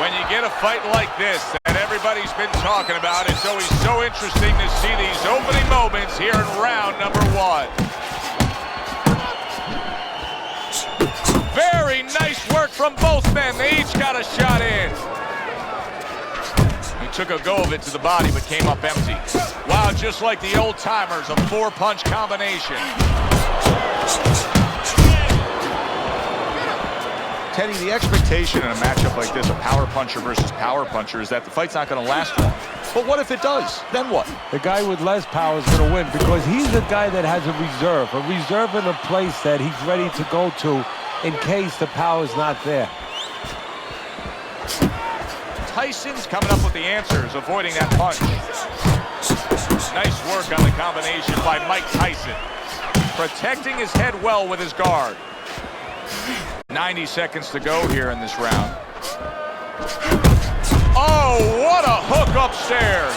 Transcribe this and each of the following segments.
When you get a fight like this that everybody's been talking about, it's always so interesting to see these opening moments here in round number 1. Very nice work from both men. They each got a shot in. He took a go of it to the body, but came up empty. Wow, just like the old timers, a 4-punch combination. Teddy, the expectation in a matchup like this, a power puncher versus power puncher, is that the fight's not going to last long. But what if it does? Then what? The guy with less power is going to win because he's the guy that has a reserve in a place that he's ready to go to in case the power's not there. Tyson's coming up with the answers, avoiding that punch. Nice work on the combination by Mike Tyson. Protecting his head well with his guard. 90 seconds to go here in this round. Oh, what a hook upstairs.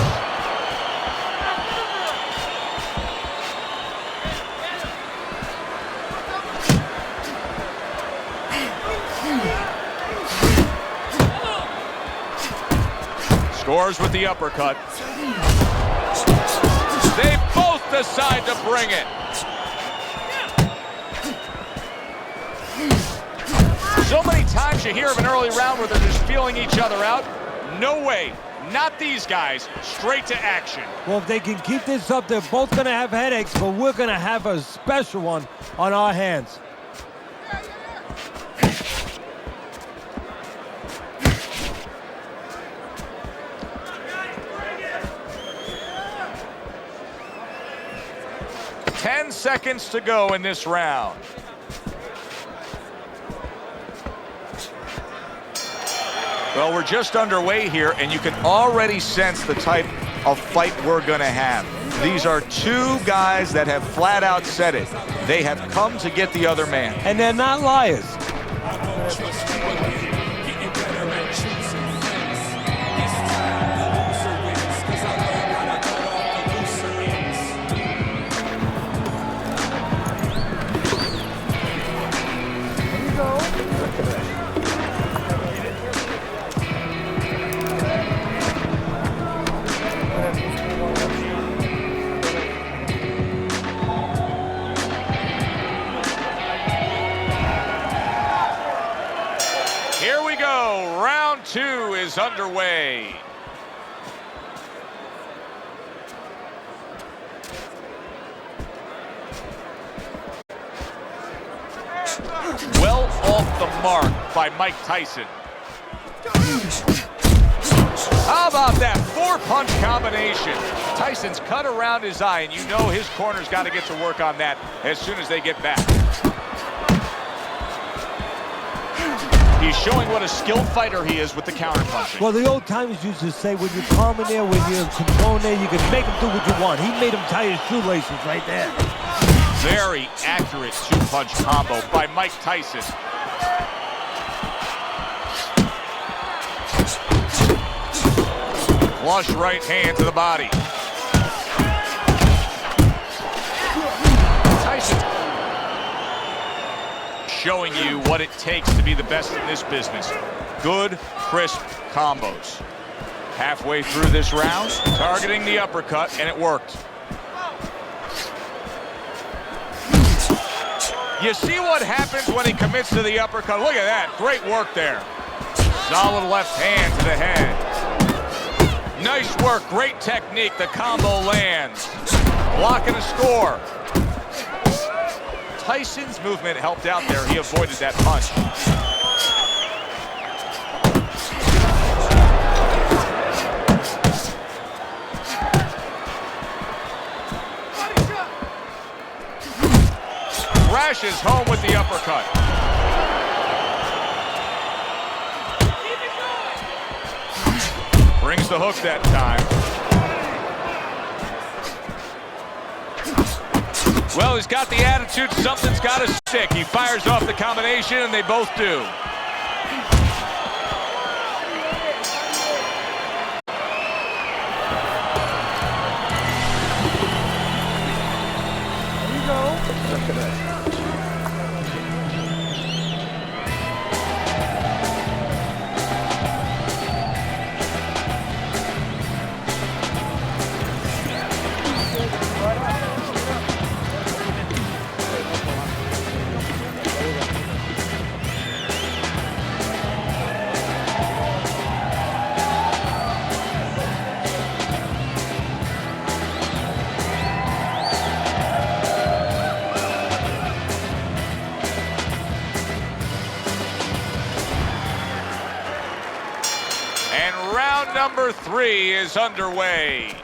Scores with the uppercut. They both decide to bring it. So many times you hear of an early round where they're just feeling each other out. No way. Not these guys. Straight to action. Well, if they can keep this up, they're both going to have headaches, but we're going to have a special one on our hands. Ten seconds to go in this round. Well, we're just underway here, and you can already sense the type of fight we're going to have. These are two guys that have flat out said it. They have come to get the other man. And they're not liars. Here we go. Round 2 is underway. Well off the mark by Mike Tyson. How about that 4-punch combination? Tyson's cut around his eye, and you know his corner's got to get to work on that as soon as they get back. He's showing what a skilled fighter he is with the counterpunching. Well, the old timers used to say, when you're calm in there, when you're controlling there, you can make him do what you want. He made him tie his shoelaces right there. Very accurate 2-punch combo by Mike Tyson. Flush right hand to the body. Tyson showing you what it takes to be the best in this business. Good, crisp combos. Halfway through this round, targeting the uppercut, and it worked. You see what happens when he commits to the uppercut? Look at that, great work there. Solid left hand to the head. Nice work, great technique, the combo lands. Blocking a score. Tyson's movement helped out there. He avoided that punch. Crashes home with the uppercut. Brings the hook that time. Well, he's got the attitude, something's got to stick. He fires off the combination, and they both do. And round number 3 is underway.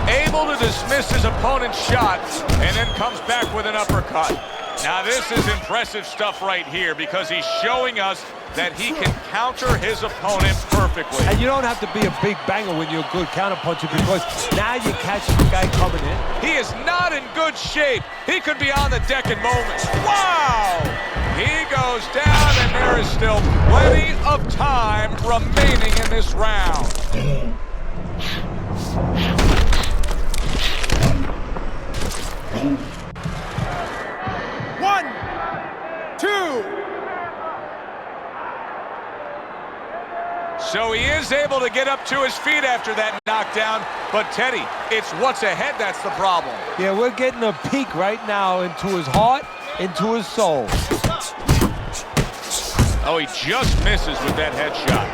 Able to dismiss his opponent's shot and then comes back with an uppercut. Now this is impressive stuff right here because he's showing us that he can counter his opponent perfectly. And you don't have to be a big banger when you're a good counterpuncher because now you're catching the guy coming in. He is not in good shape. He could be on the deck in moments. Wow! He goes down and there is still plenty of time remaining in this round. One, two. So he is able to get up to his feet after that knockdown. But Teddy, it's what's ahead that's the problem. Yeah, we're getting a peek right now into his heart, into his soul. Oh, he just misses with that headshot.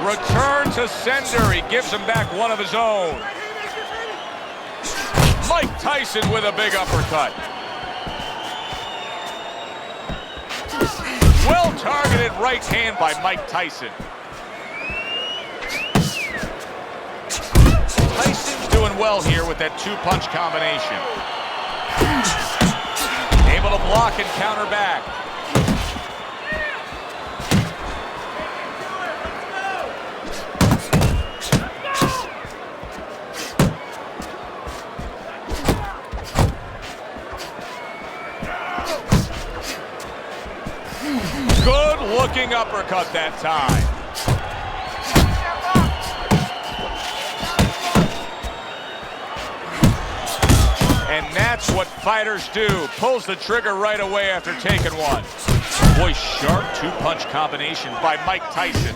Return to sender. He gives him back one of his own. Mike Tyson with a big uppercut. Well-targeted right hand by Mike Tyson. Tyson's doing well here with that two-punch combination. Able to block and counter back. Good-looking uppercut that time. And that's what fighters do. Pulls the trigger right away after taking one. Boy, sharp two-punch combination by Mike Tyson.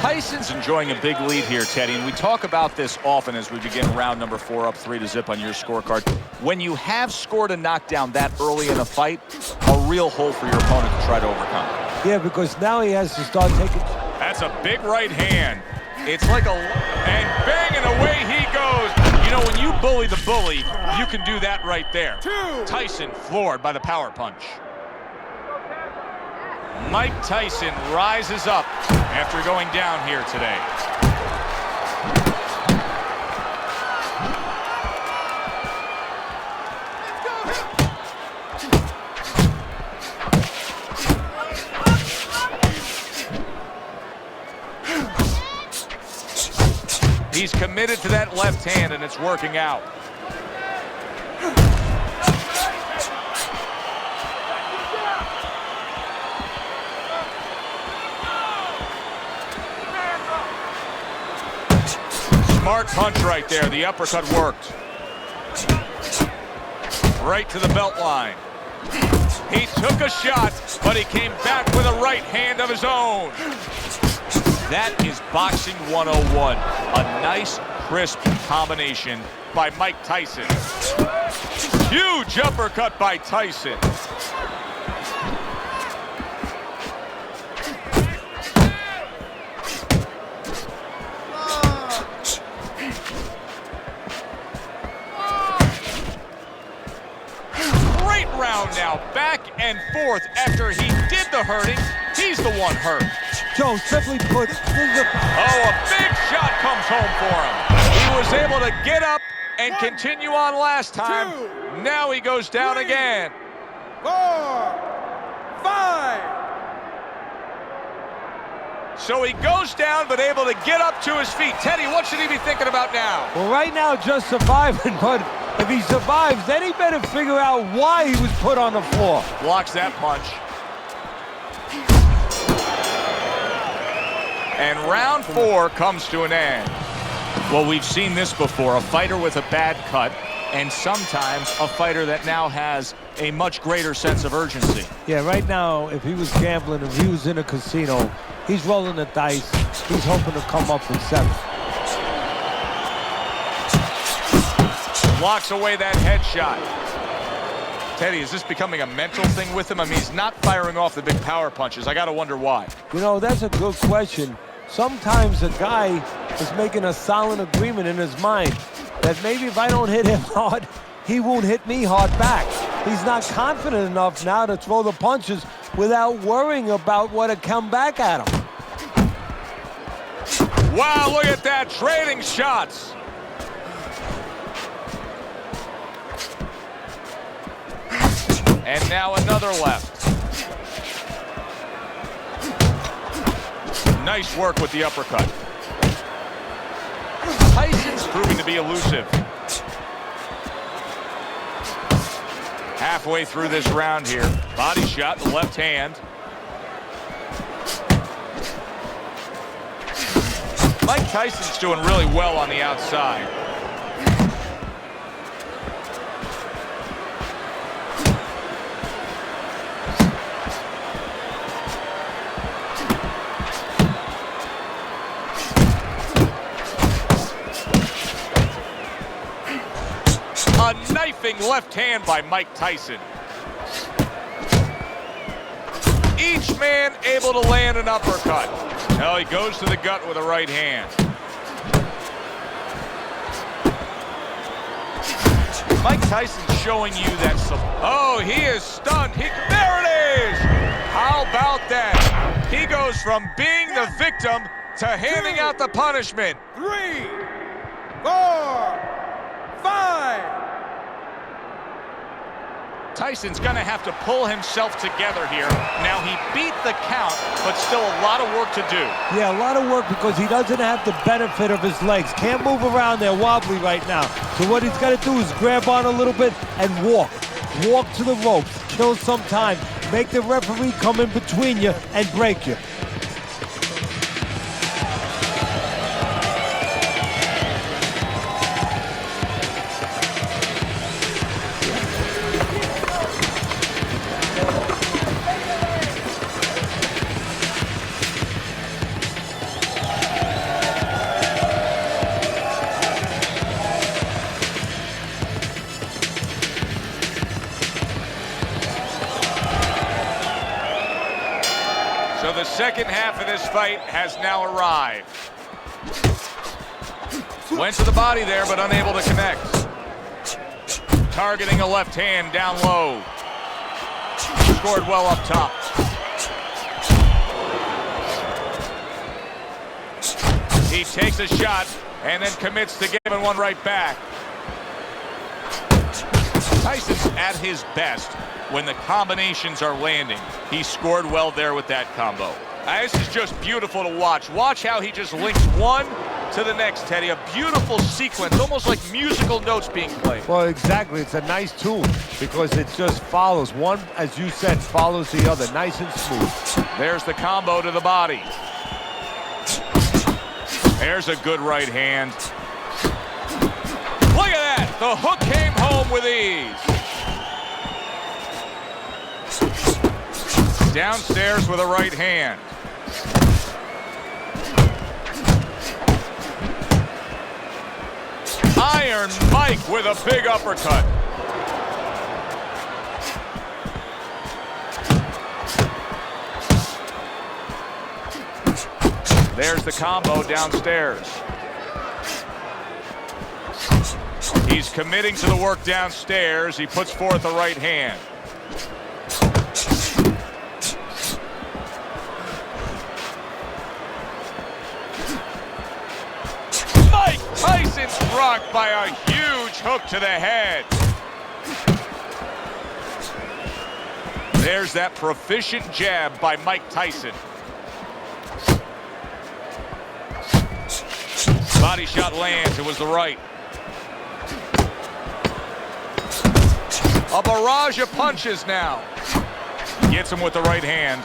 Tyson's enjoying a big lead here, Teddy, and we talk about this often as we begin round number 4, up 3-0 on your scorecard. When you have scored a knockdown that early in a fight, a real hole for your opponent to try to overcome. Yeah, because now he has to start taking... That's a big right hand. It's like a... and bang, and away he goes. You know, when you bully the bully, you can do that right there. Tyson floored by the power punch. Mike Tyson rises up after going down here today. He's committed to that left hand, and it's working out. Smart punch right there. The uppercut worked. Right to the belt line. He took a shot, but he came back with a right hand of his own. That is boxing 101. A nice, crisp combination by Mike Tyson. Huge uppercut by Tyson. Round now, back and forth. After he did the hurting, he's the one hurt. Joe, simply put, Oh, a big shot comes home for him. He was able to get up and continue on last time. Now he goes down again. 4, 5. So he goes down, but able to get up to his feet. Teddy, what should he be thinking about now? well, right now, just surviving, but If he survives, then he better figure out why he was put on the floor. Blocks that punch. And round 4 comes to an end. Well, we've seen this before, a fighter with a bad cut, and sometimes a fighter that now has a much greater sense of urgency. Yeah, right now, if he was gambling, if he was in a casino, he's rolling the dice. He's hoping to come up with 7. Blocks away that headshot. Teddy, is this becoming a mental thing with him? I mean, he's not firing off the big power punches. I got to wonder why. You know, that's a good question. Sometimes a guy is making a silent agreement in his mind that maybe if I don't hit him hard, he won't hit me hard back. He's not confident enough now to throw the punches without worrying about what had come back at him. Wow, look at that, trading shots. And now another left. Nice work with the uppercut. Tyson's proving to be elusive. Halfway through this round here. Body shot in the left hand. Mike Tyson's doing really well on the outside. A knifing left hand by Mike Tyson. Each man able to land an uppercut. Now he goes to the gut with a right hand. Mike Tyson's showing you that. Oh, he is stunned. There it is. How about that? He goes from being the victim to handing out the punishment. 3, 4, 5. Tyson's going to have to pull himself together here. Now, he beat the count, but still a lot of work to do. Yeah, a lot of work because he doesn't have the benefit of his legs. Can't move around there wobbly right now. So what he's got to do is grab on a little bit and walk. Walk to the ropes. Kill some time. Make the referee come in between you and break you. So the second half of this fight has now arrived. Went to the body there, but unable to connect. Targeting a left hand down low. Scored well up top. He takes a shot and then commits to giving one right back. Tyson's at his best when the combinations are landing. He scored well there with that combo. This is just beautiful to watch. Watch how he just links one to the next, Teddy. A beautiful sequence, almost like musical notes being played. Well, exactly. It's a nice tune because it just follows. One, as you said, follows the other. Nice and smooth. There's the combo to the body. There's a good right hand. Look at that. The hook came home with ease. Downstairs with a right hand. Iron Mike with a big uppercut. There's the combo downstairs. He's committing to the work downstairs. He puts forth a right hand. Mike Tyson's rocked by a huge hook to the head. There's that proficient jab by Mike Tyson. Body shot lands. It was the right. A barrage of punches now. Gets him with the right hand.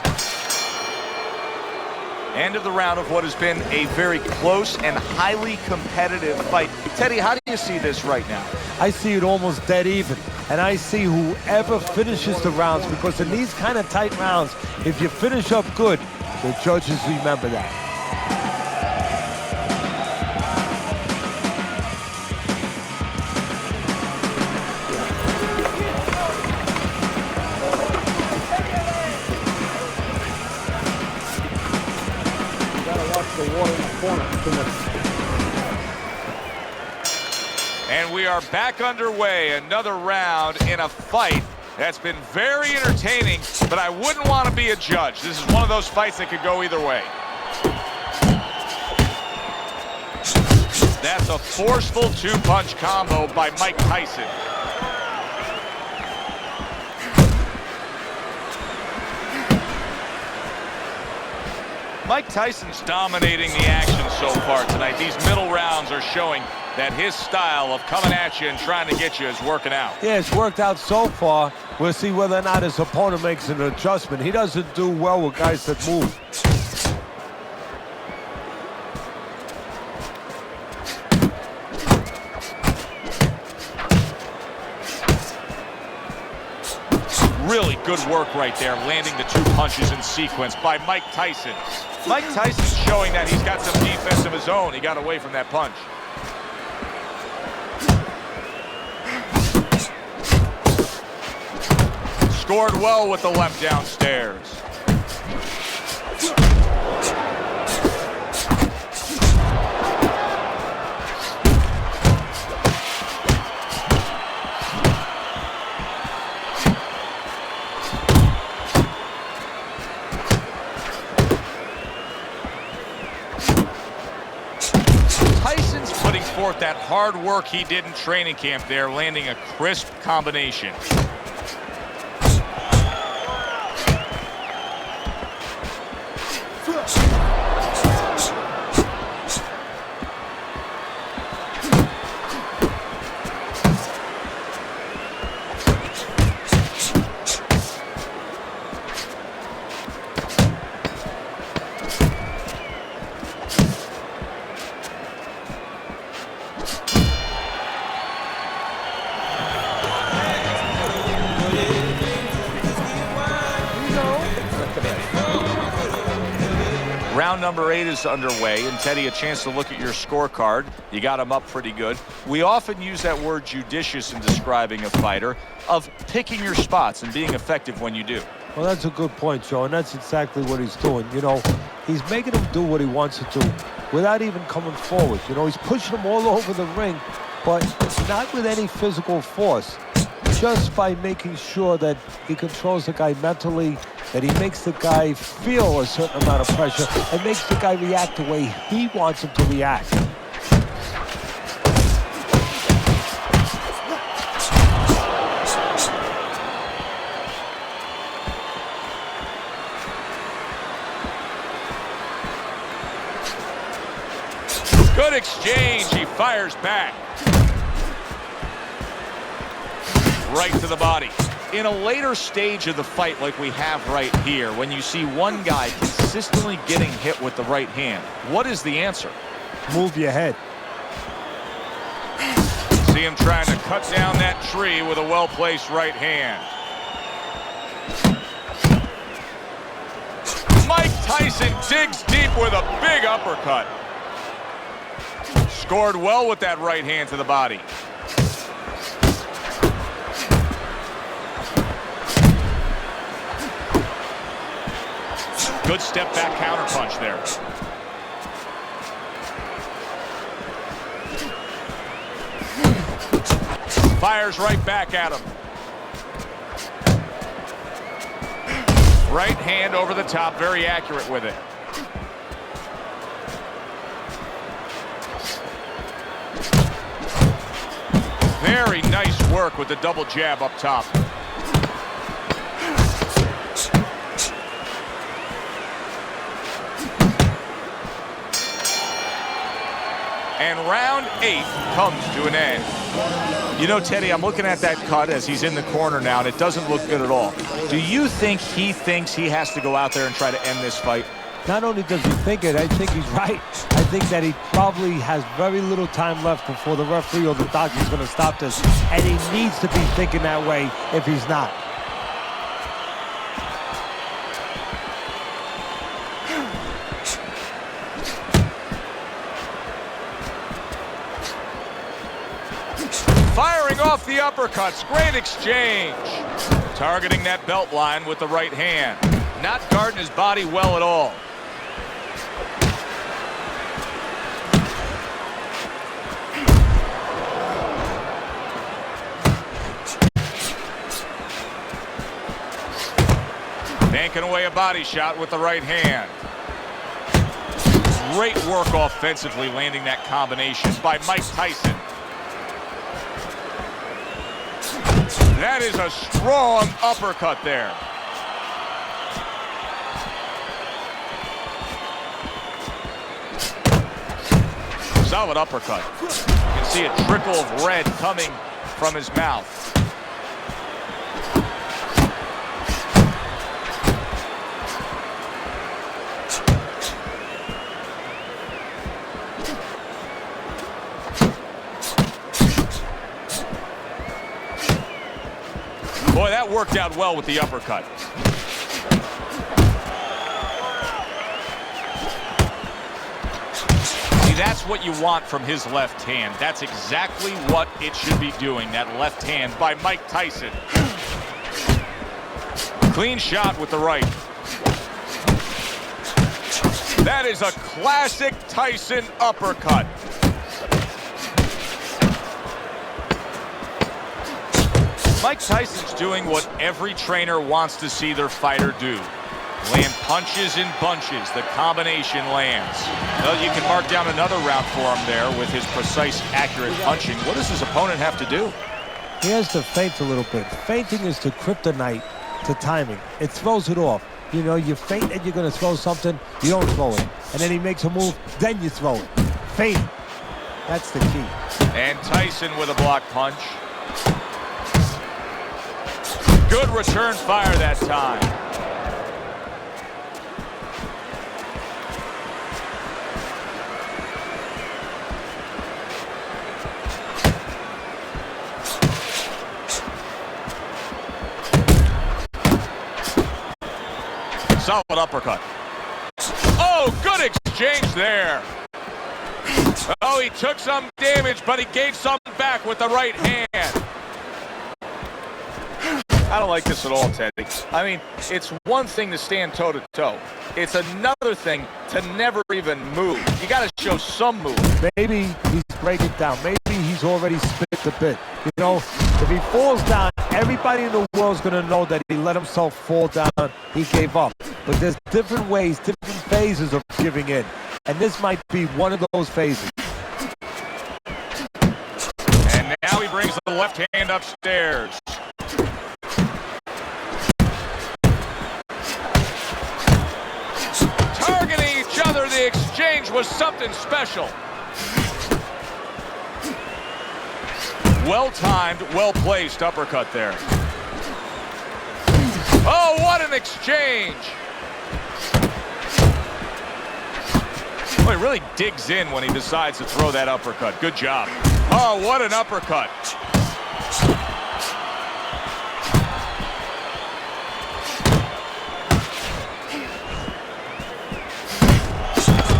End of the round of what has been a very close and highly competitive fight. Teddy, how do you see this right now? I see it almost dead even. And I see whoever finishes the rounds, because in these kind of tight rounds, if you finish up good, the judges remember that. And we are back underway. Another round in a fight that's been very entertaining, but I wouldn't want to be a judge. This is one of those fights that could go either way. That's a forceful two-punch combo by Mike Tyson. Mike Tyson's dominating the action so far tonight. These middle rounds are showing that his style of coming at you and trying to get you is working out. Yeah, it's worked out so far. We'll see whether or not his opponent makes an adjustment. He doesn't do well with guys that move. Really good work right there, landing the two punches in sequence by Mike Tyson. Mike Tyson's showing that he's got some defense of his own. He got away from that punch. Scored well with the left downstairs. Tyson's putting forth that hard work he did in training camp there, landing a crisp combination. Round number 8 is underway, and Teddy, a chance to look at your scorecard. You got him up pretty good. We often use that word judicious in describing a fighter, of picking your spots and being effective when you do. Well, that's a good point, Joe, and that's exactly what he's doing. You know, he's making him do what he wants to do without even coming forward. You know, he's pushing him all over the ring, but not with any physical force. Just by making sure that he controls the guy mentally, that he makes the guy feel a certain amount of pressure, and makes the guy react the way he wants him to react. Good exchange. He fires back. Right to the body. In a later stage of the fight like we have right here, when you see one guy consistently getting hit with the right hand, what is the answer? Move your head. See him trying to cut down that tree with a well-placed right hand. Mike Tyson digs deep with a big uppercut. Scored well with that right hand to the body. Good step back counterpunch there. Fires right back at him. Right hand over the top, very accurate with it. Very nice work with the double jab up top. And round 8 comes to an end. You know, Teddy, I'm looking at that cut as he's in the corner now, and it doesn't look good at all. Do you think he thinks he has to go out there and try to end this fight? Not only does he think it, I think he's right. I think that he probably has very little time left before the referee or the doctor's going to stop this, and he needs to be thinking that way if he's not. Firing off the uppercuts. Great exchange. Targeting that belt line with the right hand. Not guarding his body well at all. Banking away a body shot with the right hand. Great work offensively landing that combination by Mike Tyson. That is a strong uppercut there. Solid uppercut. You can see a trickle of red coming from his mouth. Boy, that worked out well with the uppercut. See, that's what you want from his left hand. That's exactly what it should be doing, that left hand by Mike Tyson. Clean shot with the right. That is a classic Tyson uppercut. Mike Tyson's doing what every trainer wants to see their fighter do. Land punches in bunches. The combination lands. Well, you can mark down another round for him there with his precise, accurate punching. What does his opponent have to do? He has to feint a little bit. Feinting is the kryptonite to timing. It throws it off. You know, you feint and you're going to throw something, you don't throw it. And then he makes a move, then you throw it. Feint. That's the key. And Tyson with a block punch. Good return fire that time. Solid uppercut. Oh, good exchange there. Oh, he took some damage, but he gave some back with the right hand. I don't like this at all, Teddy. I mean, it's one thing to stand toe-to-toe. It's another thing to never even move. You got to show some move. Maybe he's breaking down. Maybe he's already spit the bit. You know, if he falls down, everybody in the world's going to know that he let himself fall down. He gave up. But there's different ways, different phases of giving in. And this might be one of those phases. And now he brings the left hand upstairs. Targeting each other, the exchange was something special. Well-timed, well-placed uppercut there. Oh, what an exchange! Well, he really digs in when he decides to throw that uppercut. Good job. Oh, what an uppercut.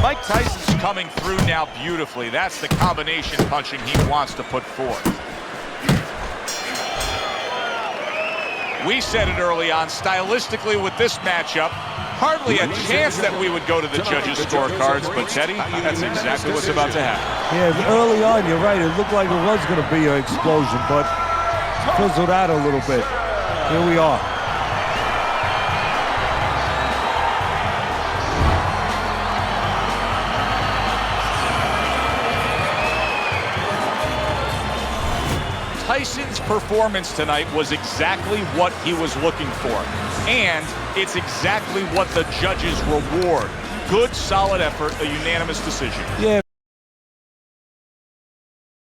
Mike Tyson's coming through now beautifully. That's the combination punching he wants to put forth. We said it early on, stylistically with this matchup, hardly a chance that we would go to the judges' scorecards, but Teddy, that's exactly what's about to happen. Yeah, early on, you're right. It looked like it was going to be an explosion, but fizzled out a little bit. Here we are. Tyson's performance tonight was exactly what he was looking for. And it's exactly what the judges reward. Good, solid effort, a unanimous decision. Yeah,